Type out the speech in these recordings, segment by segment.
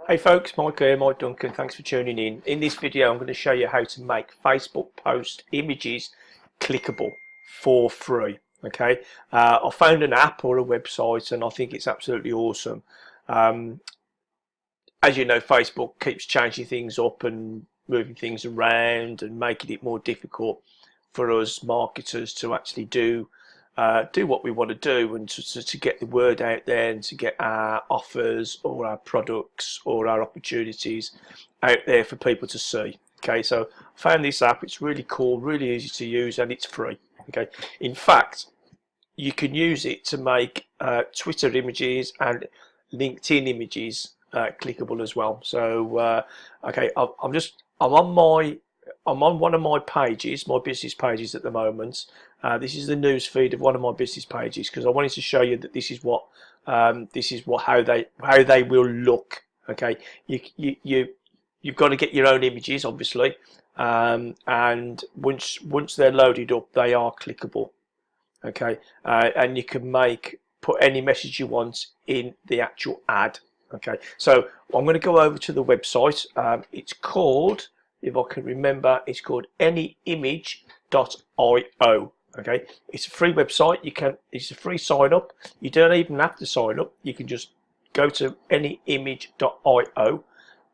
Hey folks, Mike here, Mike Duncan. Thanks for tuning in. In this video, I'm going to show you how to make Facebook post images clickable for free. Okay, I found an app or a website, and I think it's absolutely awesome. Um, as you know, Facebook keeps changing things up and moving things around and making it more difficult for us marketers to actually do what we want to do and to get the word out there and to get our offers or our products or our opportunities out there for people to see. Okay, so I found this app. It's really cool, really easy to use, and it's free. Okay, in fact, you can use it to make Twitter images and LinkedIn images clickable as well. So okay, I'm on one of my pages, my business pages at the moment. This is the news feed of one of my business pages because I wanted to show you that this is what how they will look. Okay, you've got to get your own images, obviously, and once they're loaded up, they are clickable. Okay, and you can put any message you want in the actual ad. Okay, so I'm going to go over to the website. It's called, if I can remember, it's called anyimage.io. Okay, it's a free website. It's a free sign up. You don't even have to sign up. You can just go to anyimage.io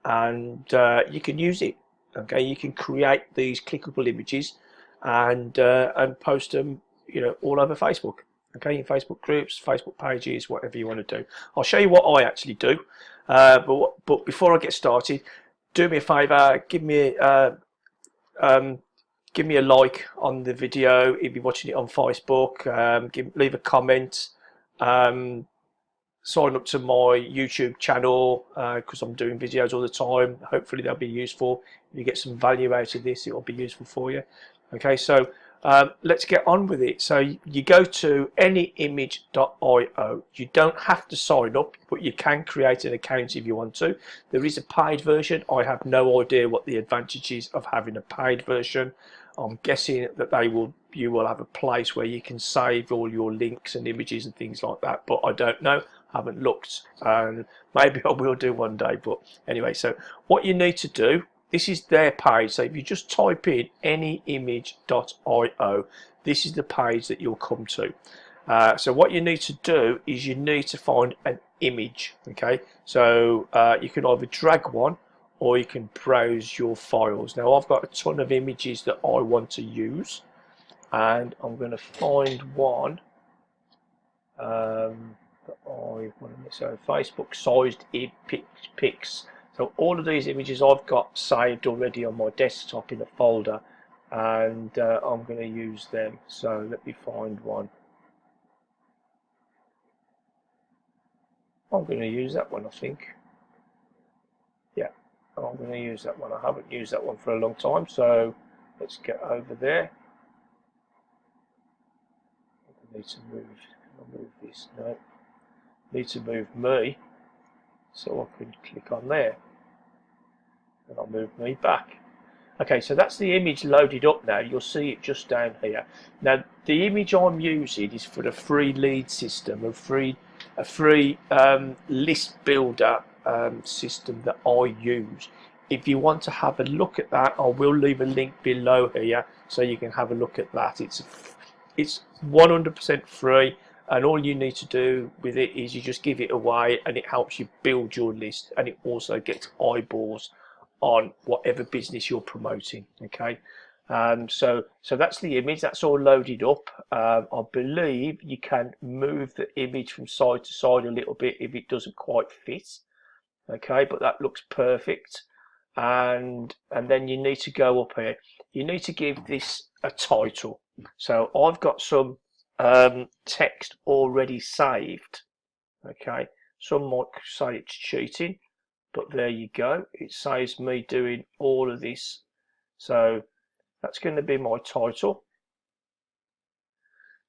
and you can use it. Okay, you can create these clickable images and post them, all over Facebook. Okay, in Facebook groups, Facebook pages, whatever you want to do. I'll show you what I actually do. But before I get started, do me a favour, give me a like on the video if you're watching it on Facebook. Leave a comment. Sign up to my YouTube channel because I'm doing videos all the time. Hopefully they'll be useful. If you get some value out of this, it will be useful for you. Okay, so let's get on with it. So you go to anyimage.io. You don't have to sign up, but you can create an account if you want to. There is a paid version. I have no idea what the advantage is of having a paid version. I'm guessing that you will have a place where you can save all your links and images and things like that, but I don't know. I haven't looked, and maybe I will do one day. But anyway, so what you need to do, this is their page. So if you just type in anyimage.io, this is the page that you'll come to. So what you need to do is you need to find an image. Okay, so you can either drag one or you can browse your files. Now I've got a ton of images that I want to use, and I'm going to find one that I want to. So Facebook sized pics. So all of these images I've got saved already on my desktop in a folder, and I'm going to use them. So let me find one. I'm going to use that one, I think. Yeah, I'm going to use that one. I haven't used that one for a long time, so let's get over there. I need to move. Can I move this? No. Need to move me, so I can click on there, and I'll move me back. Okay, so that's the image loaded up now. You'll see it just down here. Now, the image I'm using is for the free lead system, a free list builder system that I use. If you want to have a look at that, I will leave a link below here so you can have a look at that. It's 100% free, and all you need to do with it is you just give it away, and it helps you build your list, and it also gets eyeballs on whatever business you're promoting. Okay, so that's the image. That's all loaded up. I believe you can move the image from side to side a little bit if it doesn't quite fit. Okay, but that looks perfect. And then you need to go up here. You need to give this a title. So I've got some text already saved. Okay, some might say it's cheating, but there you go. It saves me doing all of this. So that's going to be my title.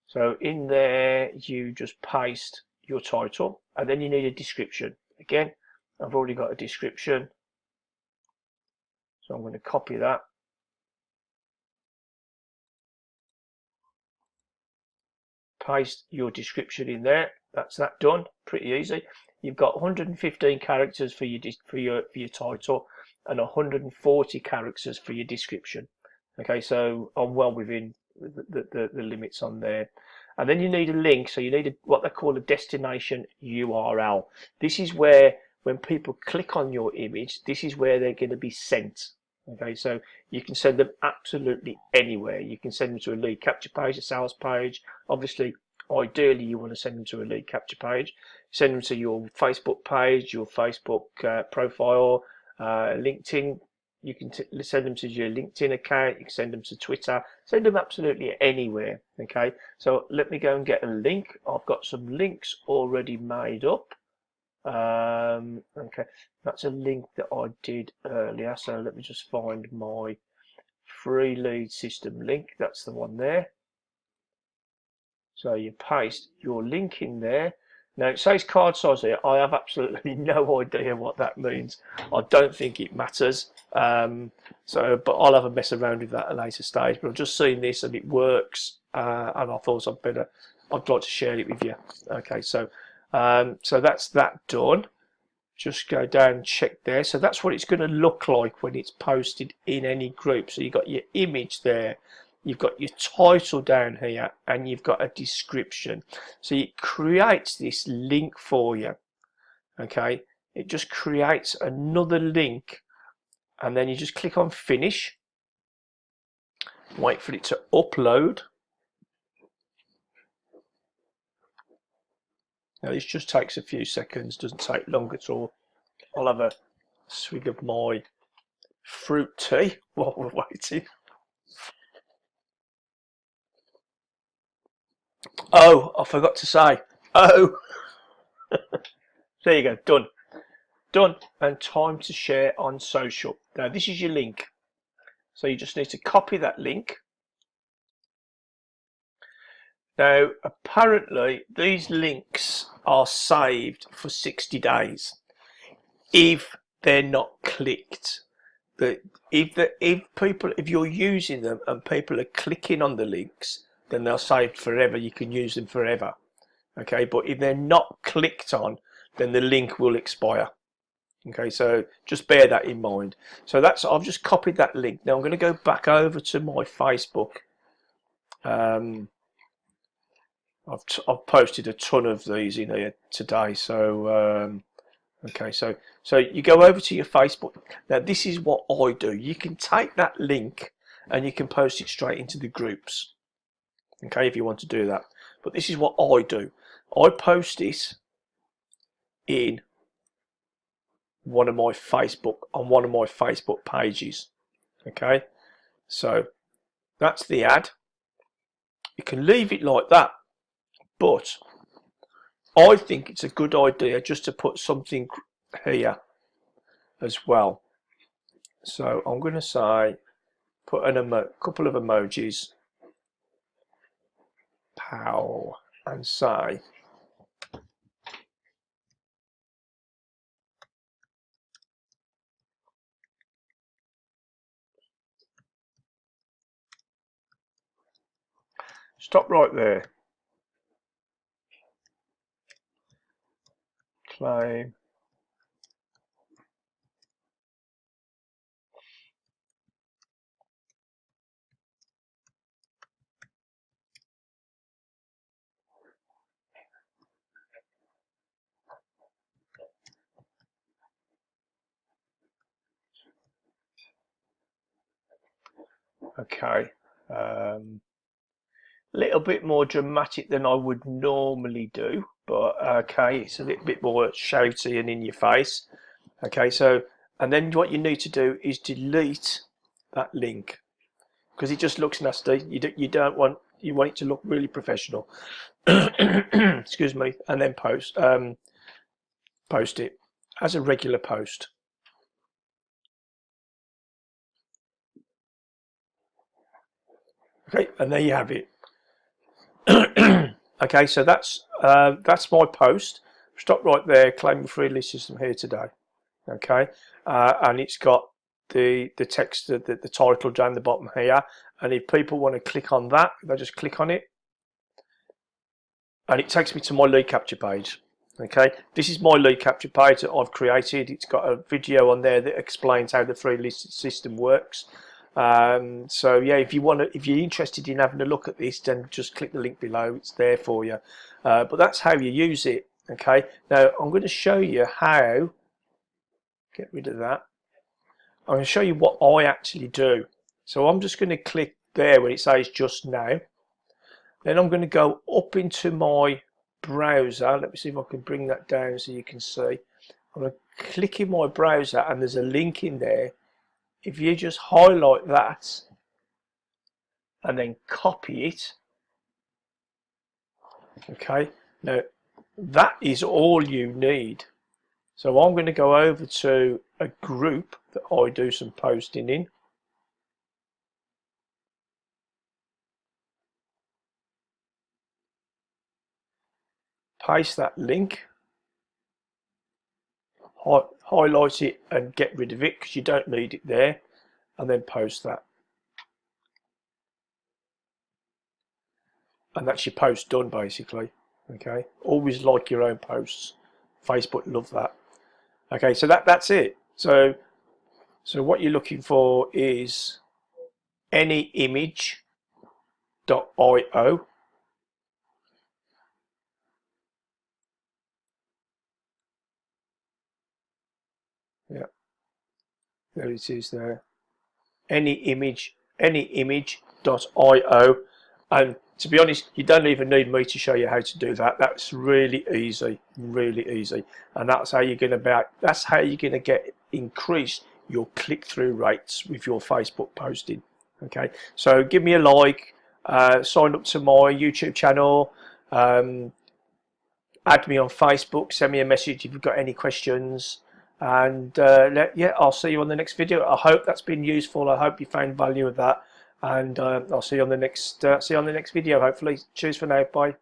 So in there you just paste your title, and then you need a description. Again, I've already got a description, so I'm going to copy that. Paste your description in there. That's that done. Pretty easy. you've got 115 characters for your title and 140 characters for your description. Okay, so I'm well within the limits on there. And then you need a link, so you need what they call a destination URL. This is where when people click on your image, this is where they're going to be sent. Okay, so you can send them absolutely anywhere. You can send them to a lead capture page, a sales page. Obviously, ideally, you want to send them to a lead capture page. Send them to your Facebook page, your Facebook profile, LinkedIn. You can send them to your LinkedIn account. You can send them to Twitter. Send them absolutely anywhere. Okay, so let me go and get a link. I've got some links already made up. Okay, that's a link that I did earlier. So let me just find my free lead system link. That's the one there. So you paste your link in there. Now it says card size here. I have absolutely no idea what that means. I don't think it matters. But I'll have a mess around with that at a later stage. But I've just seen this and it works, and I thought I'd like to share it with you. Okay, so that's that done. Just go down and check there. So that's what it's going to look like when it's posted in any group. So you've got your image there. You've got your title down here and you've got a description. So it creates this link for you. Okay, it just creates another link and then you just click on finish. Wait for it to upload. Now this just takes a few seconds, doesn't take long at all. I'll have a swig of my fruit tea while we're waiting. Oh, I forgot to say. Oh, there you go, done, and time to share on social. Now this is your link. So you just need to copy that link. Now, apparently, these links are saved for 60 days if they're not clicked. But if you're using them and people are clicking on the links, then they're saved forever. You can use them forever. Okay, but if they're not clicked on, then the link will expire. Okay, so just bear that in mind. So I've just copied that link. Now I'm going to go back over to my Facebook. I've posted a ton of these in here today. So okay, so you go over to your Facebook. Now this is what I do. You can take that link and you can post it straight into the groups. Okay, if you want to do that. But this is what I do. I post this in on one of my Facebook pages. Okay, so that's the ad. You can leave it like that, but I think it's a good idea just to put something here as well. So I'm going to say put a couple of emojis, pow, and say stop right there. Claim. Okay. Little bit more dramatic than I would normally do, but okay, it's a little bit more shouty and in your face. Okay, so and then what you need to do is delete that link because it just looks nasty. You want it to look really professional. Excuse me, and then post it as a regular post. Okay, and there you have it. Okay, so that's my post. Stop right there. Claim the free list system here today. Okay, and it's got the text, the title down the bottom here. And if people want to click on that, they just click on it, and it takes me to my lead capture page. Okay, this is my lead capture page that I've created. It's got a video on there that explains how the free list system works. So yeah, if you're interested in having a look at this, then just click the link below. It's there for you. But that's how you use it. Okay, now I'm going to show you how. Get rid of that. I'm going to show you what I actually do. So I'm just going to click there where it says just now. Then I'm going to go up into my browser. Let me see if I can bring that down so you can see. I'm going to click in my browser and there's a link in there. If you just highlight that and then copy it, okay, now that is all you need. So I'm going to go over to a group that I do some posting in. Paste that link, highlight it and get rid of it because you don't need it there, and then post that. And that's your post done basically. Okay, always like your own posts. Facebook love that. Okay, so that's it. So what you're looking for is any image.io. Yeah, there it is there. Any image.io, and to be honest, you don't even need me to show you how to do that. That's really easy, and that's how you're going to get increase your click-through rates with your Facebook posting. Okay, so give me a like, sign up to my YouTube channel, add me on Facebook, send me a message if you've got any questions. And yeah, I'll see you on the next video. I hope that's been useful. I hope you found value of that, and I'll see you on the next video hopefully. Cheers for now. Bye.